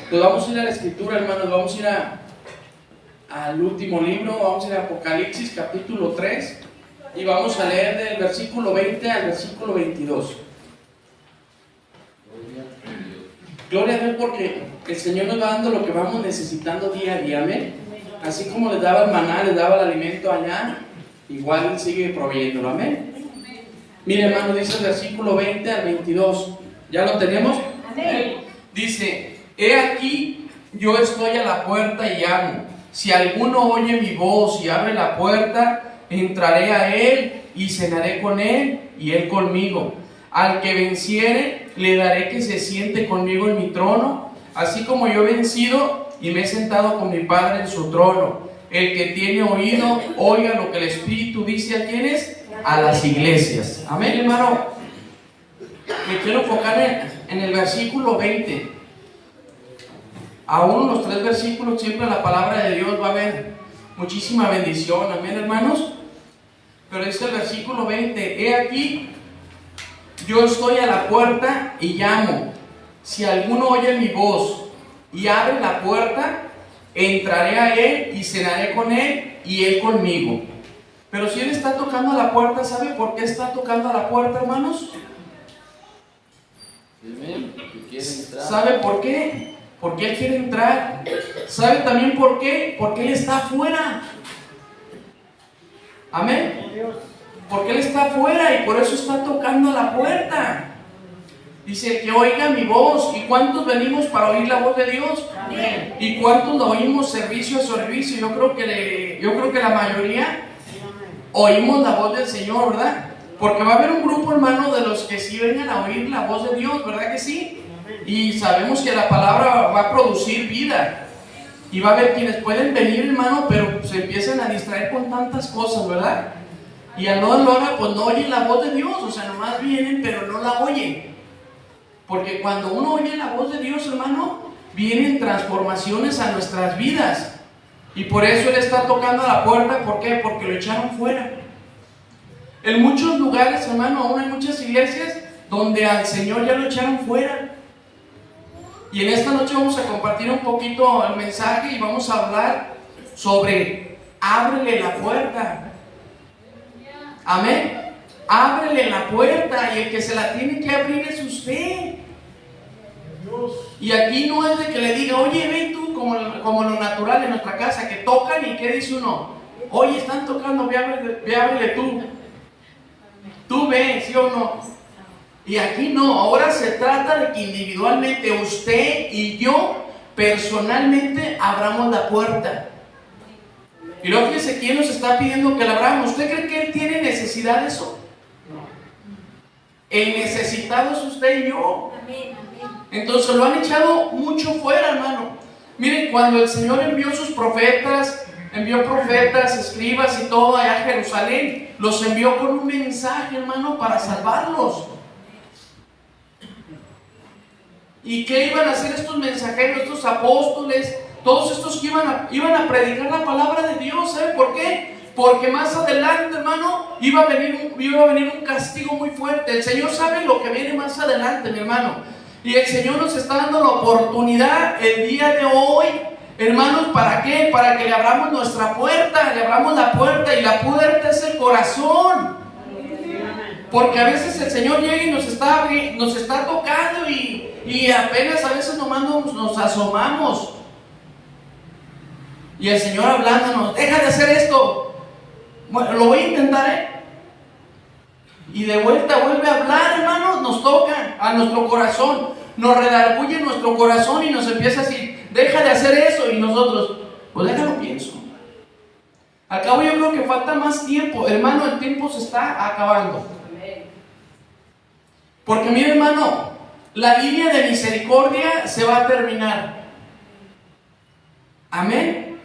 Pues vamos a ir a la escritura, hermanos, vamos a ir al último libro, vamos a ir a Apocalipsis capítulo 3 y vamos a leer del versículo 20 al versículo 22. Gloria a Dios, porque el Señor nos va dando lo que vamos necesitando día a día, amén. Así como les daba el maná, les daba el alimento allá, igual Él sigue proveyéndolo, amén. Mire, hermano, dice el versículo 20 al 22. ¿Ya lo tenemos? Amén. Dice: he aquí, yo estoy a la puerta y llamo. Si alguno oye mi voz y abre la puerta, entraré a él y cenaré con él y él conmigo. Al que venciere, le daré que se siente conmigo en mi trono, así como yo he vencido y me he sentado con mi Padre en su trono. El que tiene oído, oiga lo que el Espíritu dice a quienes, a las iglesias. Amén, hermano. Me quiero enfocar en el versículo 20. Aún los 3 versículos, siempre la palabra de Dios va a haber muchísima bendición. Amén, hermanos. Pero dice el versículo 20: he aquí, yo estoy a la puerta y llamo. Si alguno oye mi voz y abre la puerta, entraré a él y cenaré con él y él conmigo. Pero si él está tocando a la puerta, ¿sabe por qué está tocando a la puerta, hermanos? ¿Sabe por qué? Porque él quiere entrar. ¿Sabe también por qué? Porque él está afuera. Amén. Porque él está afuera y por eso está tocando a la puerta. Dice: que oiga mi voz. ¿Y cuántos venimos para oír la voz de Dios? Amén. ¿Y cuántos la oímos servicio a servicio? Yo creo que la mayoría oímos la voz del Señor, ¿verdad? Porque va a haber un grupo, hermano, de los que sí vengan a oír la voz de Dios, ¿verdad que sí? Y sabemos que la palabra va a producir vida. Y va a haber quienes pueden venir, hermano, pero se empiezan a distraer con tantas cosas, ¿verdad? Y a no lo hora, pues no oyen la voz de Dios. O sea, nomás vienen, pero no la oyen. Porque cuando uno oye la voz de Dios, hermano, vienen transformaciones a nuestras vidas. Y por eso Él está tocando a la puerta. ¿Por qué? Porque lo echaron fuera. En muchos lugares, hermano, aún hay muchas iglesias donde al Señor ya lo echaron fuera. Y en esta noche vamos a compartir un poquito el mensaje y vamos a hablar sobre ábrele la puerta. Amén. Ábrele la puerta, y el que se la tiene que abrir es usted. Y aquí no es de que le diga: oye, ven tú, como lo natural en nuestra casa, que tocan y ¿qué dice uno? Oye, están tocando, ve ábrele tú. Tú ven, ¿sí o no? Y aquí no, ahora se trata de que individualmente usted y yo personalmente abramos la puerta. Y luego fíjese, ¿quién nos está pidiendo que la abramos? ¿Usted cree que Él tiene necesidad de eso? El necesitado es usted y yo. Entonces lo han echado mucho fuera, hermano. Miren, cuando el Señor envió sus profetas, escribas y todo allá a Jerusalén, los envió con un mensaje, hermano, para salvarlos. ¿Y qué iban a hacer estos mensajeros, estos apóstoles? Todos estos que iban a predicar la palabra de Dios. ¿Sabe por qué? Porque más adelante, hermano, iba a venir un castigo muy fuerte. El Señor sabe lo que viene más adelante, mi hermano. Y el Señor nos está dando la oportunidad el día de hoy, hermanos, ¿para qué? Para que le abramos nuestra puerta, le abramos la puerta, y la puerta es el corazón. Porque a veces el Señor llega y nos está tocando y apenas a veces nomás nos asomamos. Y el Señor hablándonos: deja de hacer esto. Bueno, lo voy a intentar, Y de vuelta vuelve a hablar, hermanos, nos toca a nuestro corazón, nos redarguye nuestro corazón y nos empieza a decir: deja de hacer eso. Y nosotros, pues déjalo pienso. Al cabo yo creo que falta más tiempo, hermano, el tiempo se está acabando. Porque mi hermano, la línea de misericordia se va a terminar. Amén.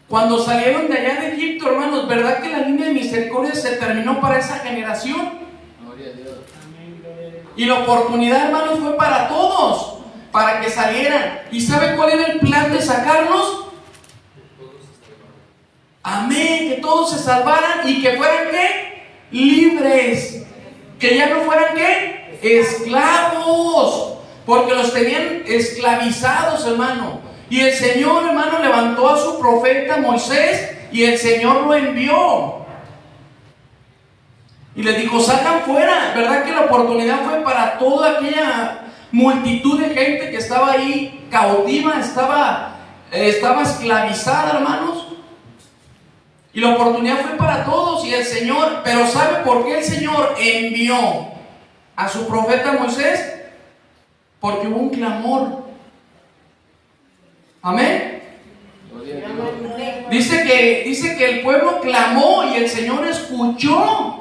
Cuando salieron de allá de Egipto, hermanos, ¿verdad que la línea de misericordia se terminó para esa generación? Gloria a Dios. Y la oportunidad, hermanos, fue para todos, para que salieran. ¿Y sabe cuál era el plan de sacarlos? Amén, que todos se salvaran y que fueran ¿qué? Libres. Que ya no fueran ¿qué? Esclavos. porque los tenían esclavizados, hermano. Y el Señor, hermano, levantó a su profeta Moisés y el Señor lo envió. Y les dijo, salgan fuera. ¿Verdad que la oportunidad fue para toda aquella multitud de gente que estaba ahí cautiva, estaba esclavizada, hermanos? Y la oportunidad fue para todos. Y el Señor, pero ¿sabe por qué el Señor envió a su profeta Moisés? Porque hubo un clamor. Amén. Dice que el pueblo clamó y el Señor escuchó.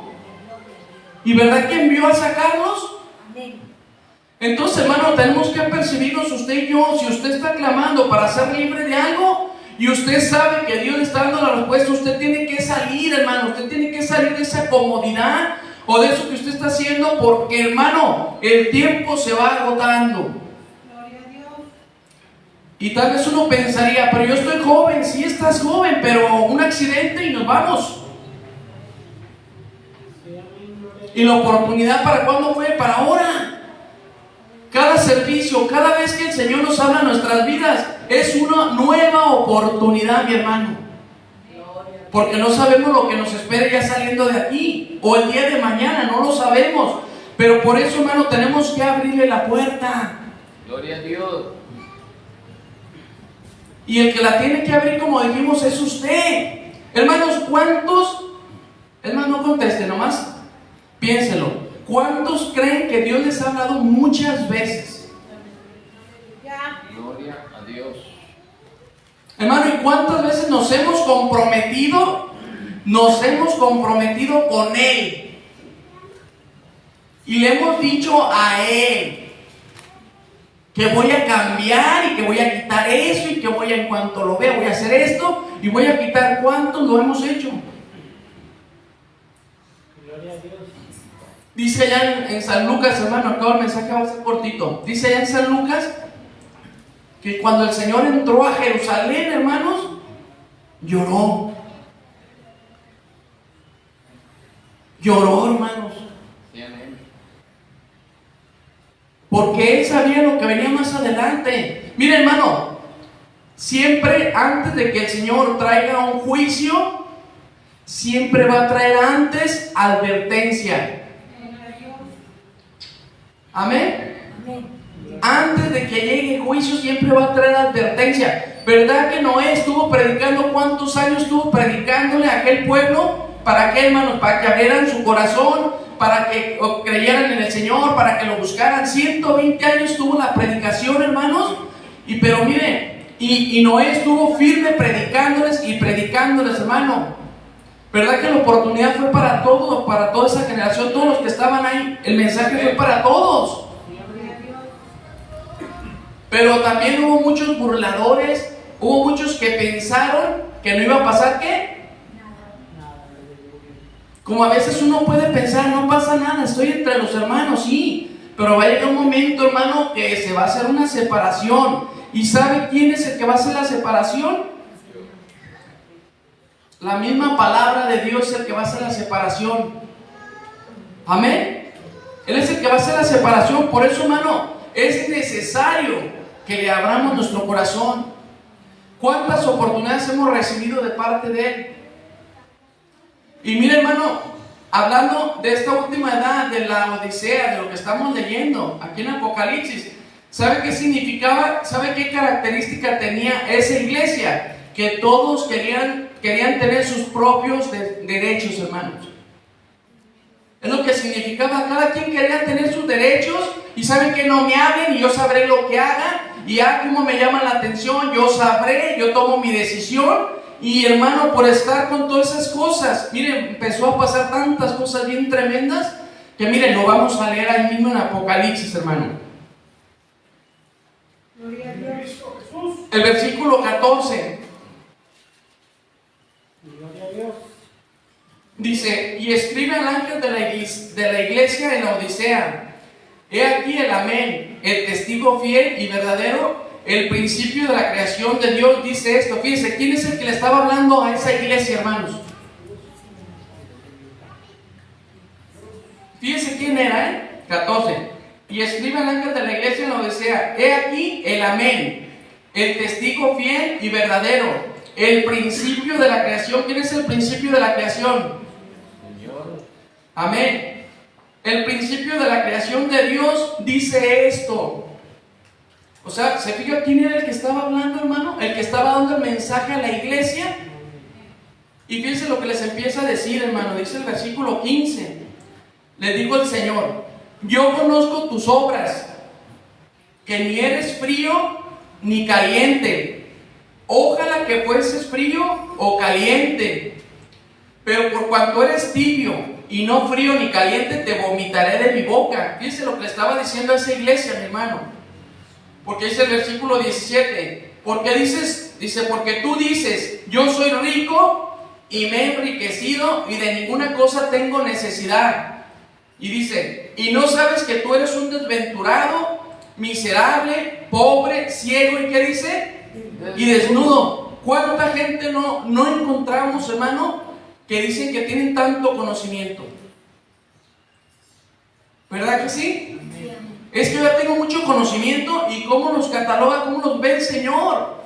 ¿Y verdad que envió a sacarlos? Entonces, hermano, tenemos que percibirnos usted y yo. Si usted está clamando para ser libre de algo y usted sabe que Dios le está dando la respuesta, usted tiene que salir, hermano. Usted tiene que salir de esa comodidad o de eso que usted está haciendo, porque, hermano, el tiempo se va agotando. Y tal vez uno pensaría, pero yo estoy joven. Sí, estás joven, pero un accidente y nos vamos. ¿Y la oportunidad para cuándo fue? Para ahora. Cada servicio, cada vez que el Señor nos habla en nuestras vidas, es una nueva oportunidad, mi hermano. Porque no sabemos lo que nos espera ya saliendo de aquí, o el día de mañana, no lo sabemos. Pero por eso, hermano, tenemos que abrirle la puerta. Gloria a Dios. Y el que la tiene que abrir, como dijimos, es usted. Hermanos, ¿cuántos? Hermanos, no conteste, nomás piénselo. ¿Cuántos creen que Dios les ha hablado muchas veces? Gloria a Dios. Hermano, ¿y cuántas veces nos hemos comprometido? Nos hemos comprometido con Él. Y le hemos dicho a Él que voy a cambiar y que voy a quitar eso y que voy a, en cuanto lo vea, voy a hacer esto y voy a quitar. ¿Cuántos lo hemos hecho? Gloria a Dios. Dice allá en San Lucas, hermano, acá el mensaje va a ser cortito. Dice allá en San Lucas que cuando el Señor entró a Jerusalén, hermanos, lloró. Lloró, hermanos. Porque Él sabía lo que venía más adelante. Mire, hermano, siempre antes de que el Señor traiga un juicio, siempre va a traer antes advertencia. Amén. Antes de que llegue el juicio siempre va a traer advertencia. ¿Verdad que Noé estuvo predicando? ¿Cuántos años estuvo predicándole a aquel pueblo? ¿Para qué, hermanos? Para que abrieran su corazón, para que creyeran en el Señor, para que lo buscaran. 120 años tuvo la predicación, hermanos. Pero miren, y Noé estuvo firme predicándoles y predicándoles, hermano. ¿Verdad que la oportunidad fue para todos, para toda esa generación, todos los que estaban ahí? El mensaje fue para todos. Pero también hubo muchos burladores, hubo muchos que pensaron que no iba a pasar, ¿qué? Como a veces uno puede pensar, no pasa nada, estoy entre los hermanos, sí, pero va a llegar un momento, hermano, que se va a hacer una separación. ¿Y sabe quién es el que va a hacer la separación? La misma palabra de Dios es el que va a hacer la separación. Amén. Él es el que va a hacer la separación. Por eso, hermano, es necesario que le abramos nuestro corazón. ¿Cuántas oportunidades hemos recibido de parte de Él? Y mire, hermano, hablando de esta última edad, de la Odisea, de lo que estamos leyendo aquí en Apocalipsis, ¿sabe qué significaba? ¿Sabe qué característica tenía esa iglesia? Que todos querían tener sus propios derechos, hermanos. Es lo que significaba. Cada quien quería tener sus derechos. Y saben que no me hablen y yo sabré lo que hagan. Y como me llama la atención, yo sabré, yo tomo mi decisión. Y hermano, por estar con todas esas cosas, miren, empezó a pasar tantas cosas bien tremendas que miren, lo vamos a leer ahí mismo en Apocalipsis, hermano. El versículo 14 dice: y escribe al ángel de la iglesia en la Odisea: he aquí el amén, el testigo fiel y verdadero, el principio de la creación de Dios, dice esto. Fíjense, ¿quién es el que le estaba hablando a esa iglesia, hermanos? Fíjense quién era, 14. y escribe al ángel de la iglesia en Laodicea: he aquí el amén, el testigo fiel y verdadero, el principio de la creación. ¿Quién es el principio de la creación? Señor. Amén. El principio de la creación de Dios dice esto. O sea, ¿se fija quién era el que estaba hablando, hermano? El que estaba dando el mensaje a la iglesia. Y fíjense lo que les empieza a decir, hermano. Dice el versículo 15. Le dijo el Señor: yo conozco tus obras, que ni eres frío ni caliente. Ojalá que fueses frío o caliente. Pero por cuanto eres tibio y no frío ni caliente, te vomitaré de mi boca. Fíjense lo que le estaba diciendo a esa iglesia, mi hermano. Porque dice el versículo 17. Porque dices, dice, porque tú dices: yo soy rico y me he enriquecido y de ninguna cosa tengo necesidad. Y dice: y no sabes que tú eres un desventurado, miserable, pobre, ciego, ¿y qué dice? Y desnudo. ¿Cuánta gente no encontramos, hermano, que dicen que tienen tanto conocimiento? ¿Verdad que sí? Es que yo ya tengo mucho conocimiento, y cómo nos cataloga, cómo nos ve el Señor,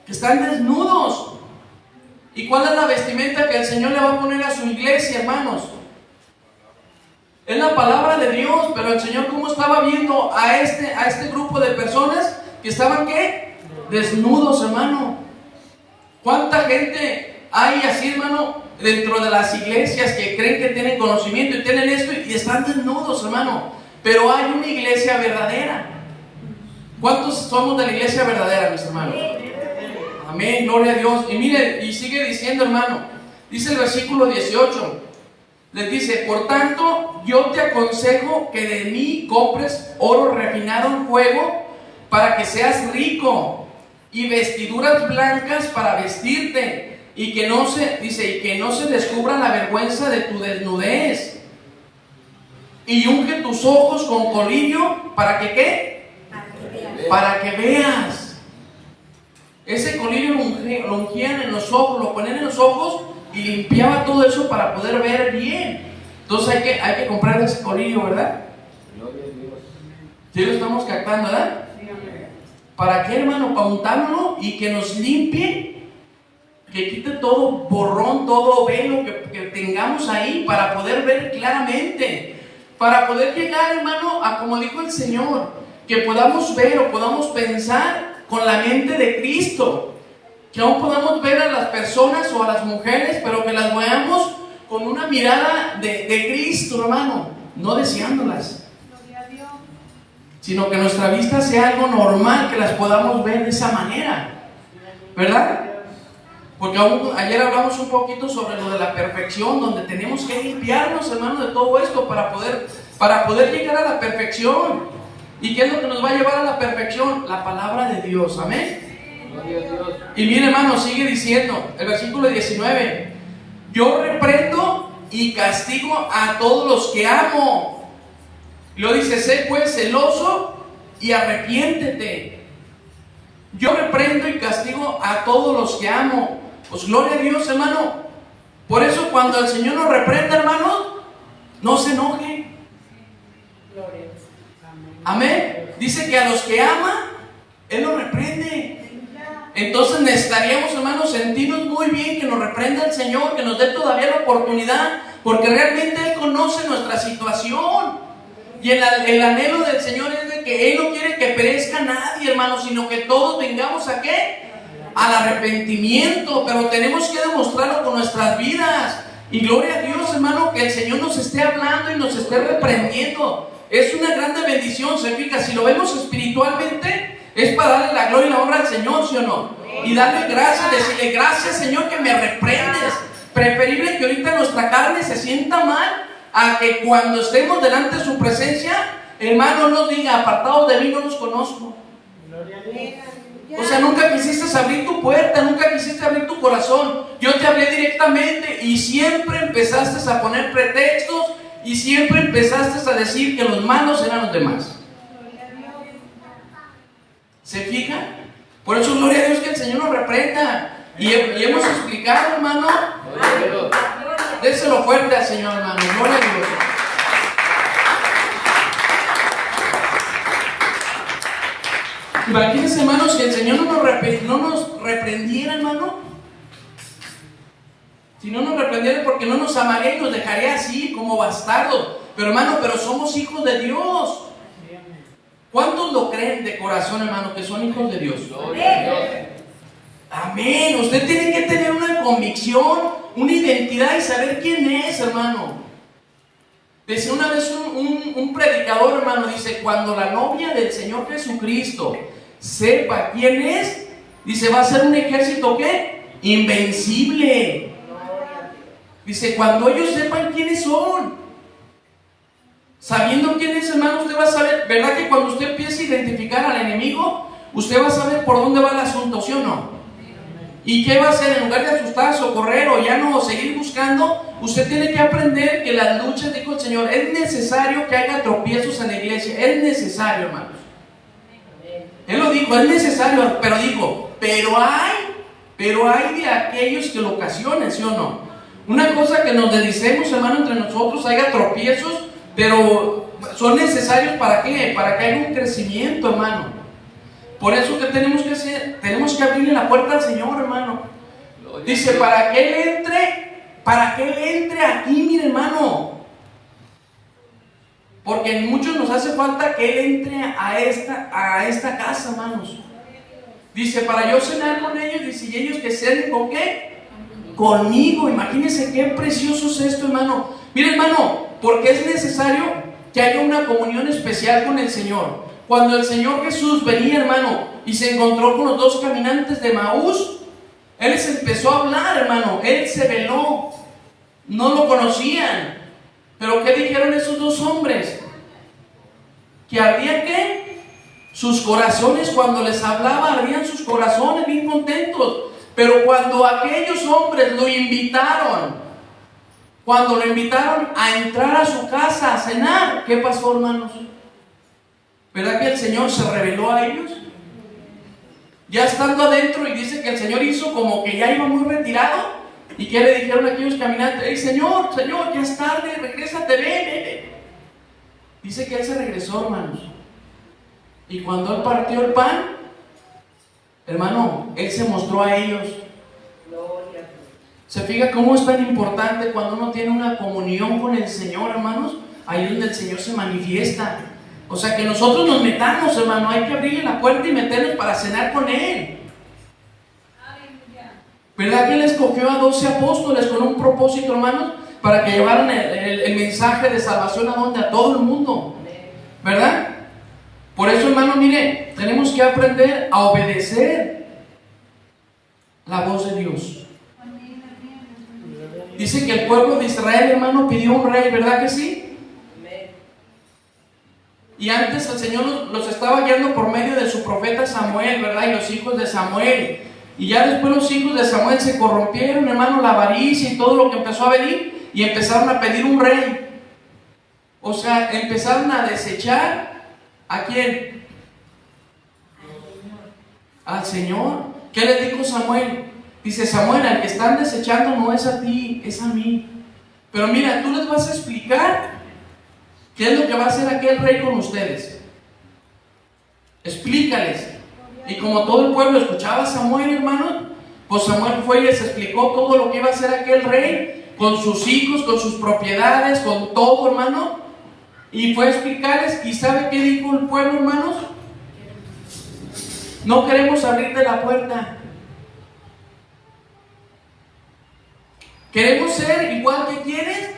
que están desnudos. ¿Y cuál es la vestimenta que el Señor le va a poner a su iglesia, hermanos? Es la palabra de Dios. Pero el Señor, ¿cómo estaba viendo a este grupo de personas que estaban, qué? Desnudos, hermano. ¿Cuánta gente hay así, hermano, dentro de las iglesias, que creen que tienen conocimiento y tienen esto y están desnudos, hermano? Pero hay una iglesia verdadera. ¿Cuántos somos de la iglesia verdadera, mis hermanos? Amén, gloria a Dios. Y mire, y sigue diciendo, hermano. Dice el versículo 18. Les dice: por tanto, yo te aconsejo que de mí compres oro refinado en fuego, para que seas rico, y vestiduras blancas para vestirte, y que no se descubra la vergüenza de tu desnudez. Y unge tus ojos con colirio, ¿para que qué? Para que veas. Ese colirio lo ungían en los ojos, lo ponían en los ojos y limpiaba todo eso para poder ver bien. Entonces hay que comprar ese colirio, ¿verdad? Gloria a Dios. ¿Sí lo estamos captando, verdad? ¿Para qué, hermano? Para untarlo y que nos limpie, que quite todo borrón, todo velo que tengamos ahí, para poder ver claramente, para poder llegar, hermano, a como dijo el Señor, que podamos ver o podamos pensar con la mente de Cristo, que aún podamos ver a las personas o a las mujeres, pero que las veamos con una mirada de Cristo, hermano, no deseándolas, sino que nuestra vista sea algo normal, que las podamos ver de esa manera, ¿verdad? Porque ayer hablamos un poquito sobre lo de la perfección, donde tenemos que limpiarnos, hermano, de todo esto para poder llegar a la perfección. ¿Y qué es lo que nos va a llevar a la perfección? La palabra de Dios, amén. Gloria a Dios. Y mire, hermano, sigue diciendo el versículo 19: yo reprendo y castigo a todos los que amo. Y lo dice: sé pues celoso y arrepiéntete. Yo reprendo y castigo a todos los que amo. Pues gloria a Dios, hermano. Por eso cuando el Señor nos reprenda, hermano, no se enoje. Amén. Dice que a los que ama, Él los reprende. Entonces necesitaríamos, hermanos, sentirnos muy bien que nos reprenda el Señor, que nos dé todavía la oportunidad, porque realmente Él conoce nuestra situación. Y el anhelo del Señor es de que Él no quiere que perezca nadie, hermanos, sino que todos vengamos ¿a qué? Al arrepentimiento. Pero tenemos que demostrarlo con nuestras vidas. Y gloria a Dios, hermano, que el Señor nos esté hablando y nos esté reprendiendo. Es una grande bendición, se fija. Si lo vemos espiritualmente, es para darle la gloria y la honra al Señor, ¿sí o no? Y darle gracias, decirle: gracias, Señor, que me reprendes. Preferible que ahorita nuestra carne se sienta mal, a que cuando estemos delante de su presencia, hermano, nos diga: apartados de mí, no los conozco. O sea, nunca quisiste abrir tu puerta, nunca quisiste abrir tu corazón. Yo te hablé directamente y siempre empezaste a poner pretextos, y siempre empezaste a decir que los malos eran los demás. ¿Se fija? Por eso gloria a Dios que el Señor nos reprenda. Y hemos explicado, hermano. Déselo fuerte al Señor, hermano. Gloria a Dios. Imagínense, hermanos, que el Señor no nos reprendiera, hermano. Si no nos reprendiera, porque no nos amaría y nos dejaría así, como bastardos. Pero hermano, pero somos hijos de Dios. ¿Cuántos lo creen de corazón, hermano, que son hijos de Dios? Amén. Usted tiene que tener una convicción, una identidad y saber quién es, hermano. Decía una vez un predicador, hermano, dice, cuando la novia del Señor Jesucristo sepa quién es, dice, va a ser un ejército, ¿qué? Invencible. Dice, cuando ellos sepan quiénes son, sabiendo quién es, hermano, usted va a saber, ¿verdad que cuando usted empiece a identificar al enemigo, usted va a saber por dónde va el asunto, ¿sí o no? ¿Y qué va a hacer? En lugar de asustarse o correr o ya no seguir buscando, usted tiene que aprender que las luchas, dijo el Señor, es necesario que haya tropiezos en la iglesia, es necesario, hermanos. Él lo dijo, es necesario, pero dijo, pero hay de aquellos que lo ocasionen, ¿sí o no? Una cosa que nos desdicemos, hermano, entre nosotros, haya tropiezos, pero son necesarios ¿para qué? Para que haya un crecimiento, hermano. Por eso, ¿qué tenemos que hacer? Tenemos que abrirle la puerta al Señor, hermano. Dice, para que Él entre aquí, mire, hermano. Porque en muchos nos hace falta que Él entre a esta casa, hermanos. Dice, para yo cenar con ellos, dice, y ellos que cenen ¿con qué? Conmigo. Imagínense qué precioso es esto, hermano. Mire, hermano, porque es necesario que haya una comunión especial con el Señor. Cuando el Señor Jesús venía, hermano, y se encontró con los dos caminantes de Maús, Él les empezó a hablar, hermano. Él se veló. No lo conocían. ¿Pero qué dijeron esos dos hombres? Que ardían, ¿qué? Sus corazones. Cuando les hablaba, ardían sus corazones bien contentos. Pero cuando aquellos hombres lo invitaron, a entrar a su casa a cenar, ¿qué pasó, hermanos? ¿Verdad que el Señor se reveló a ellos? Ya estando adentro, y dice que el Señor hizo como que ya iba muy retirado. ¿Y qué le dijeron a aquellos caminantes? Hey, Señor, ya es tarde, regrésate, ven. Dice que Él se regresó, hermanos. Y cuando Él partió el pan, hermano, Él se mostró a ellos. ¿Se fija cómo es tan importante cuando uno tiene una comunión con el Señor, hermanos? Ahí es donde el Señor se manifiesta. O sea, que nosotros nos metamos, hermano, hay que abrirle la puerta y meternos para cenar con Él. ¿Verdad que Él escogió a 12 apóstoles con un propósito, hermanos? Para que llevaran el mensaje de salvación a todo el mundo. ¿Verdad? Por eso, hermano, mire, tenemos que aprender a obedecer la voz de Dios. Dice que el pueblo de Israel, hermano, pidió un rey, ¿verdad que sí? Y antes el Señor los estaba guiando por medio de su profeta Samuel, ¿verdad? Y los hijos de Samuel. Y ya después los hijos de Samuel se corrompieron, hermano, la avaricia y todo lo que empezó a venir. Y empezaron a pedir un rey. O sea, empezaron a desechar ¿a quién? Al Señor. ¿Qué le dijo Samuel? Dice, Samuel, al que están desechando no es a ti, es a mí. Pero mira, tú les vas a explicar qué es lo que va a hacer aquel rey con ustedes. Explícales. Y como todo el pueblo escuchaba a Samuel, hermano, pues Samuel fue y les explicó todo lo que iba a hacer aquel rey, con sus hijos, con sus propiedades, con todo, hermano. Y fue a explicarles, ¿y sabe qué dijo el pueblo, hermanos? No queremos abrirte la puerta. Queremos ser igual que quienes,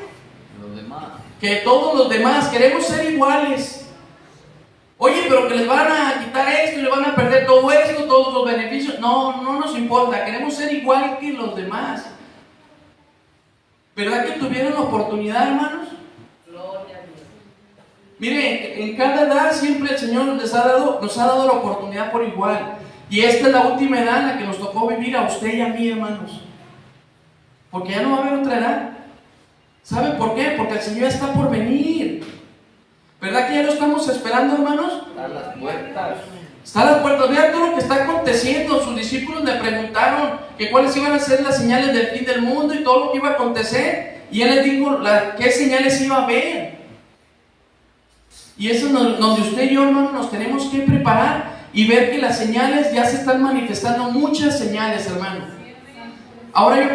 Los demás. que todos los demás, queremos ser iguales. Oye, pero que les van a quitar esto y le van a perder todo esto, todos los beneficios. No nos importa, queremos ser igual que los demás. ¿Verdad que tuvieron oportunidad, hermanos? Miren, en cada edad siempre el Señor nos ha dado la oportunidad por igual. Y esta es la última edad en la que nos tocó vivir a usted y a mí, hermanos. Porque ya no va a haber otra edad. ¿Sabe por qué? Porque el Señor ya está por venir. ¿Verdad que ya lo estamos esperando, hermanos? A las puertas. Está a las puertas. Vean todo lo que está aconteciendo. Sus discípulos le preguntaron que cuáles iban a ser las señales del fin del mundo y todo lo que iba a acontecer. Y Él les dijo qué señales iba a haber. Y eso es donde usted y yo, hermano, nos tenemos que preparar. y ver que las señales ya se están manifestando, muchas señales, hermano. Ahora yo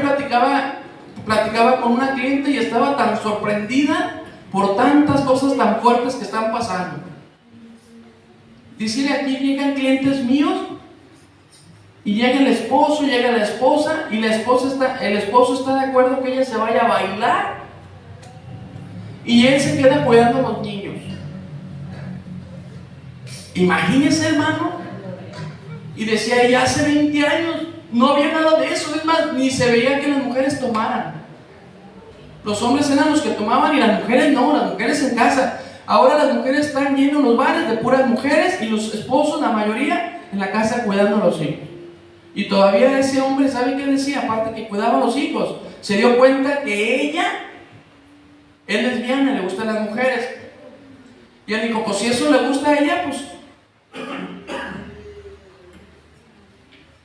platicaba con una cliente y estaba tan sorprendida por tantas cosas tan fuertes que están pasando. Dice, aquí llegan clientes míos y llega el esposo, llega la esposa, y el esposo está de acuerdo que ella se vaya a bailar y él se queda cuidando a los niños. Imagínese, hermano. Y decía, ya hace 20 años no había nada de eso. Es más, ni se veía que las mujeres tomaran. Los hombres eran los que tomaban y las mujeres no, las mujeres en casa. Ahora las mujeres están llenos los bares de puras mujeres y los esposos, la mayoría, en la casa cuidando a los hijos. Y todavía ese hombre, ¿sabe qué decía? Aparte que cuidaba a los hijos, se dio cuenta que ella es lesbiana, le gustan las mujeres. Y él dijo, pues si eso le gusta a ella, pues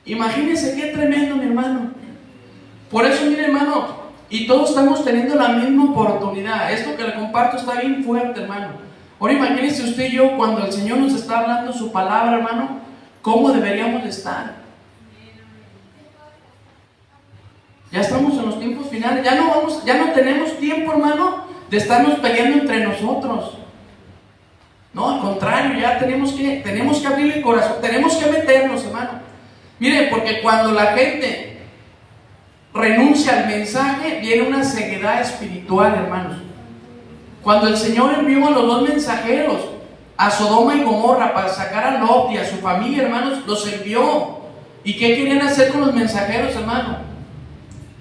imagínense qué tremendo, mi hermano. Por eso, mire, hermano, y todos estamos teniendo la misma oportunidad. Esto que le comparto está bien fuerte, hermano. Ahora imagínense usted y yo, cuando el Señor nos está hablando su palabra, hermano, ¿cómo deberíamos de estar? Ya estamos en los tiempos finales, ya no tenemos tiempo, hermano, de estarnos peleando entre nosotros. No, al contrario, ya tenemos que abrir el corazón, tenemos que meternos, hermano. Miren, porque cuando la gente renuncia al mensaje, viene una ceguedad espiritual, hermanos. Cuando el Señor envió a los 2 mensajeros a Sodoma y Gomorra para sacar a Lot y a su familia, hermanos, los envió. ¿Y qué querían hacer con los mensajeros, hermano?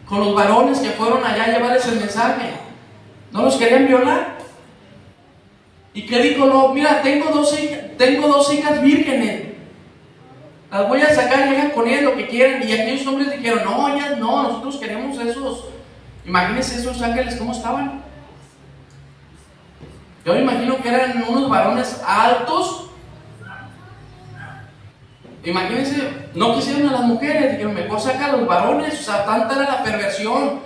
Con los varones que fueron allá a llevarles el mensaje. ¿No los querían violar? ¿Y qué dijo Lot? Mira, tengo dos hijas vírgenes. Las voy a sacar, llegan con ellas lo que quieran. Y aquellos hombres dijeron, no, ellas no, nosotros queremos esos. Imagínense esos ángeles cómo estaban. Yo me imagino que eran unos varones altos. Imagínense, no quisieron a las mujeres, dijeron, mejor saca a los varones. O sea, tanta era la perversión.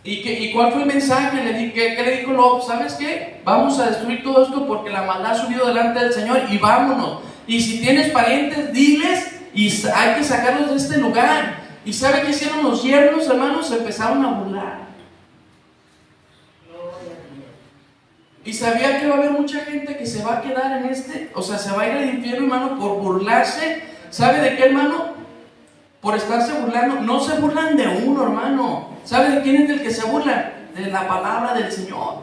¿Y cuál fue el mensaje? ¿Qué le dijo Lot? ¿Sabes qué? Vamos a destruir todo esto porque la maldad ha subido delante del Señor y vámonos. Y si tienes parientes, diles y hay que sacarlos de este lugar. ¿Y sabe qué hicieron los yernos, hermanos? Se empezaron a burlar. Y sabía que va a haber mucha gente que se va a quedar en se va a ir al infierno, hermano, por burlarse. ¿Sabe de qué, hermano? Por estarse burlando. No se burlan de uno, hermano. ¿Sabe de quién es el que se burlan? De la palabra del Señor.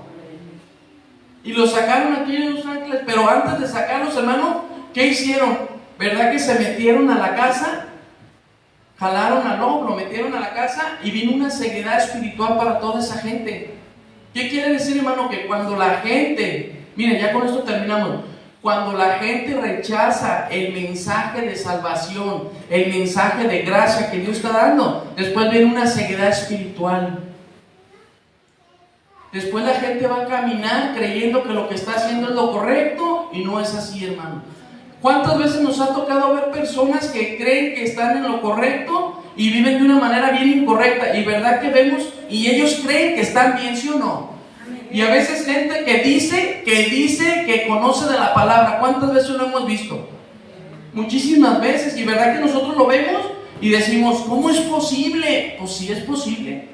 Y los sacaron aquellos ángeles, pero antes de sacarlos, hermano, ¿qué hicieron? ¿Verdad que se metieron a la casa? Jalaron al Lot, lo metieron a la casa y vino una ceguedad espiritual para toda esa gente. ¿Qué quiere decir, hermano? Que cuando la gente, miren, ya con esto terminamos, cuando la gente rechaza el mensaje de salvación, el mensaje de gracia que Dios está dando, después viene una ceguedad espiritual. Después la gente va a caminar creyendo que lo que está haciendo es lo correcto y no es así, hermano. ¿Cuántas veces nos ha tocado ver personas que creen que están en lo correcto y viven de una manera bien incorrecta? Y verdad que vemos y ellos creen que están bien, ¿sí o no? Y a veces gente que dice que conoce de la palabra. ¿Cuántas veces lo hemos visto? Muchísimas veces. Y verdad que nosotros lo vemos y decimos, ¿cómo es posible? Pues sí es posible.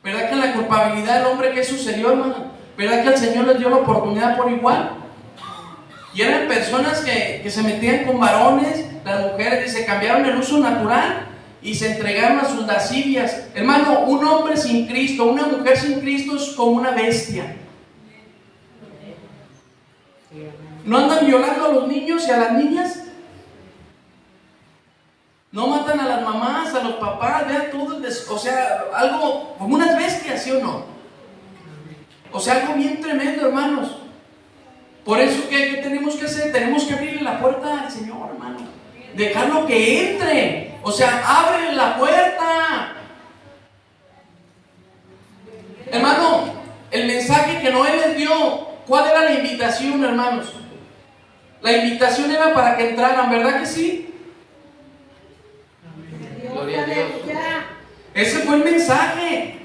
¿Verdad que en la culpabilidad del hombre qué sucedió, hermano? ¿Verdad que el Señor les dio la oportunidad por igual? Y eran personas que se metían con varones, las mujeres, y se cambiaron el uso natural y se entregaron a sus lascivias. Hermano, un hombre sin Cristo, una mujer sin Cristo es como una bestia. ¿No andan violando a los niños y a las niñas? ¿No matan a las mamás, a los papás? Ya todo algo como unas bestias, ¿sí o no? O sea, algo bien tremendo, hermanos. Por eso, ¿qué tenemos que hacer? Tenemos que abrirle la puerta al Señor, hermano. Dejarlo que entre. O sea, ábrele la puerta. Hermano, el mensaje que Noé les dio, ¿cuál era la invitación, hermanos? La invitación era para que entraran, ¿verdad que sí? Gloria a Dios. Ese fue el mensaje.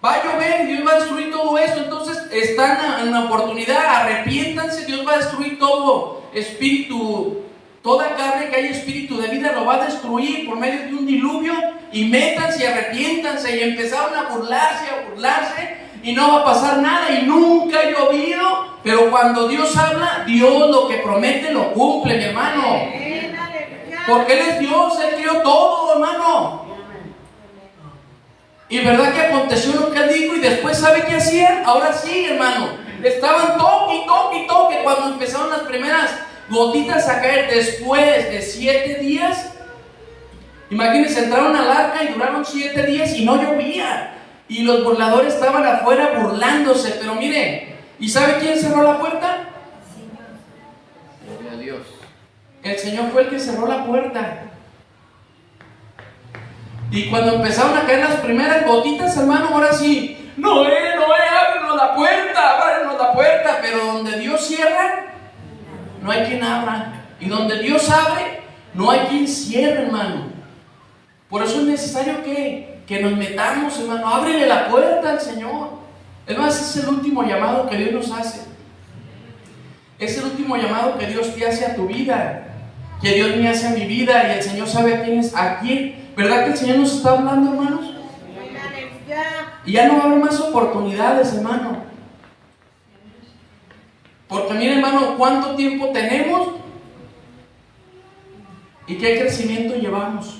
Va a llover, Dios va a destruir todo esto. Entonces están en la oportunidad, arrepiéntanse, Dios va a destruir todo espíritu, toda carne que haya espíritu de vida lo va a destruir por medio de un diluvio. Y métanse y arrepiéntanse. Y empezaron a burlarse, y no va a pasar nada, y nunca ha llovido. Pero cuando Dios habla, Dios lo que promete lo cumple, mi hermano. Porque Él es Dios, Él creó todo, hermano. Y verdad que aconteció lo que Él dijo. Y después, ¿sabe qué hacían? Ahora sí, hermano, estaban toque cuando empezaron las primeras gotitas a caer. Después de 7 días, imagínense, entraron al arca y duraron 7 días y no llovía. Y los burladores estaban afuera burlándose. Pero mire, ¿y sabe quién cerró la puerta? Gloria a Dios. El Señor fue el que cerró la puerta. Y cuando empezaron a caer las primeras gotitas, hermano, ahora sí, Noé, ábrenos la puerta. Pero donde Dios cierra, no hay quien abra. Y donde Dios abre, no hay quien cierre, hermano. Por eso es necesario que nos metamos, hermano. Ábrele la puerta al Señor. Es más, es el último llamado que Dios nos hace. Es el último llamado que Dios te hace a tu vida, que Dios me hace a mi vida. Y el Señor sabe a quién es, a quién. ¿Verdad que el Señor nos está hablando, hermanos? Y ya no va a haber más oportunidades, hermano. Porque mire, hermano, ¿cuánto tiempo tenemos? ¿Y qué crecimiento llevamos?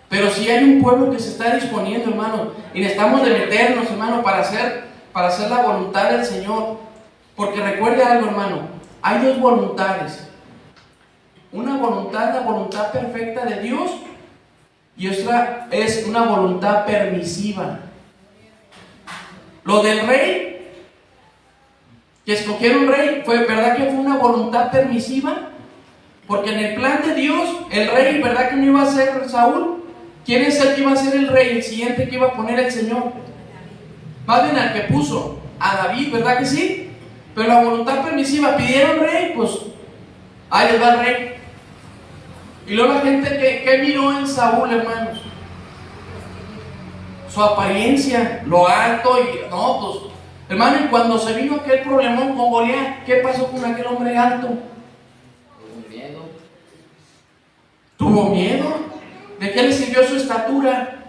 Pero si hay un pueblo que se está disponiendo, hermano, y necesitamos de meternos, hermano, para hacer la voluntad del Señor. Porque recuerde algo, hermano, hay 2 voluntades. Una voluntad, la voluntad perfecta de Dios, y otra es una voluntad permisiva. Lo del rey, que escogieron rey, ¿verdad que fue una voluntad permisiva? Porque en el plan de Dios, el rey, ¿verdad que no iba a ser Saúl? ¿Quién es el que iba a ser el rey? El siguiente que iba a poner el Señor. Más bien al que puso, a David, ¿verdad que sí? Pero la voluntad permisiva, pidieron rey, pues ahí les va el rey. Y luego la gente que miró en Saúl, hermanos, su apariencia, lo alto, y no, pues, hermano, y cuando se vino aquel problemón con Goliat, ¿qué pasó con aquel hombre alto? Tuvo miedo. ¿Tuvo miedo? ¿De qué le sirvió su estatura?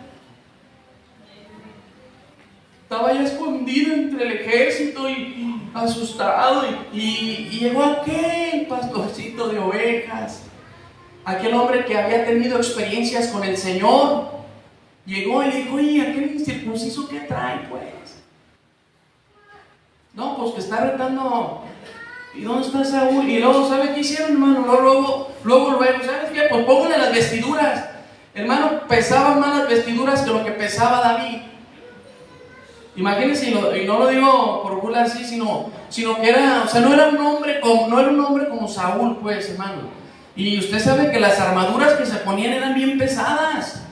Estaba ya escondido entre el ejército y asustado, y llegó aquel pastorcito de ovejas, aquel hombre que había tenido experiencias con el Señor. Llegó y le dijo: oye, aquel incircunciso, ¿qué trae, pues? No, pues que está retando. ¿Y dónde está Saúl? Y luego, ¿sabe qué hicieron, hermano? Luego, ¿sabes qué? Pues pónganle las vestiduras. Hermano, pesaban más las vestiduras que lo que pesaba David. Imagínense, y no lo digo por burla así, sino que era, o sea, no era un hombre como Saúl, pues, hermano. Y usted sabe que las armaduras que se ponían eran bien pesadas.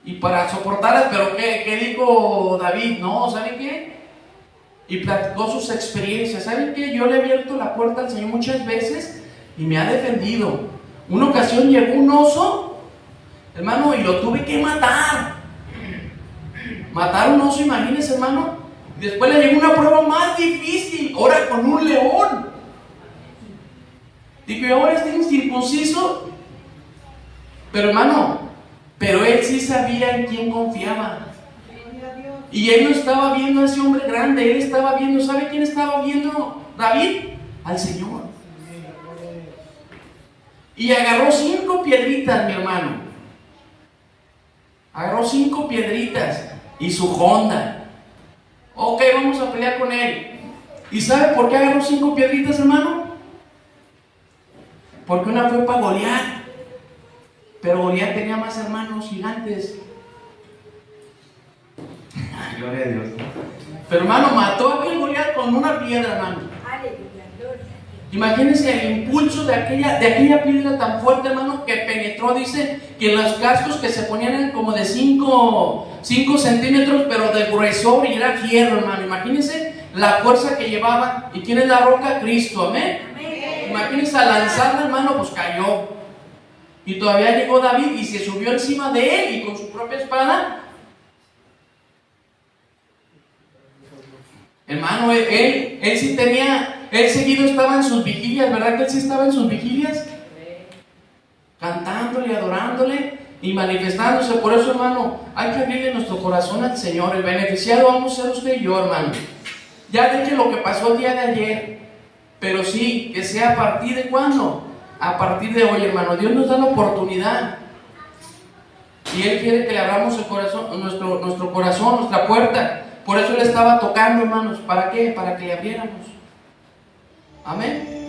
Y para soportarlas, pero ¿qué dijo David? No, ¿sabe qué? Y platicó sus experiencias. ¿Sabe qué? Yo le he abierto la puerta al Señor muchas veces y me ha defendido. Una ocasión llegó un oso, hermano, y lo tuve que matar. Matar un oso, imagínese, hermano. Después le llegó una prueba más difícil, ahora con un león. Digo, y ahora este incircunciso. Pero, hermano, él sí sabía en quién confiaba. Y él no estaba viendo a ese hombre grande, él estaba viendo, ¿sabe quién estaba viendo David? Al Señor. Y agarró 5 piedritas, mi hermano. Agarró 5 piedritas y su honda. Ok, vamos a pelear con él. ¿Y sabe por qué agarró 5 piedritas, hermano? Porque una fue para Goliat. Pero Goliat tenía más hermanos gigantes. Gloria a Dios. Pero, hermano, mató a aquel Goliat con una piedra, hermano. Imagínense el impulso de aquella piedra tan fuerte, hermano, que penetró. Dice que los cascos que se ponían eran como de 5 centímetros, pero de gruesor, y era fierro, hermano. Imagínense la fuerza que llevaba. ¿Y quién es la roca? Cristo, amén. Imagínense, al lanzarla, hermano, pues cayó. Y todavía llegó David y se subió encima de él y con su propia espada Hermano, él sí tenía, él seguido estaba en sus vigilias, ¿verdad que él sí estaba en sus vigilias? Cantándole, adorándole y manifestándose. Por eso, hermano, hay que abrirle nuestro corazón al Señor. El beneficiado vamos a ser usted y yo, hermano. Ya deje lo que pasó el día de ayer, pero sí, que sea a partir de ¿cuándo? A partir de hoy, hermano. Dios nos da la oportunidad y Él quiere que le abramos el corazón, nuestro corazón, nuestra puerta. Por eso Él estaba tocando, hermanos. ¿Para qué? Para que le abriéramos. Amén.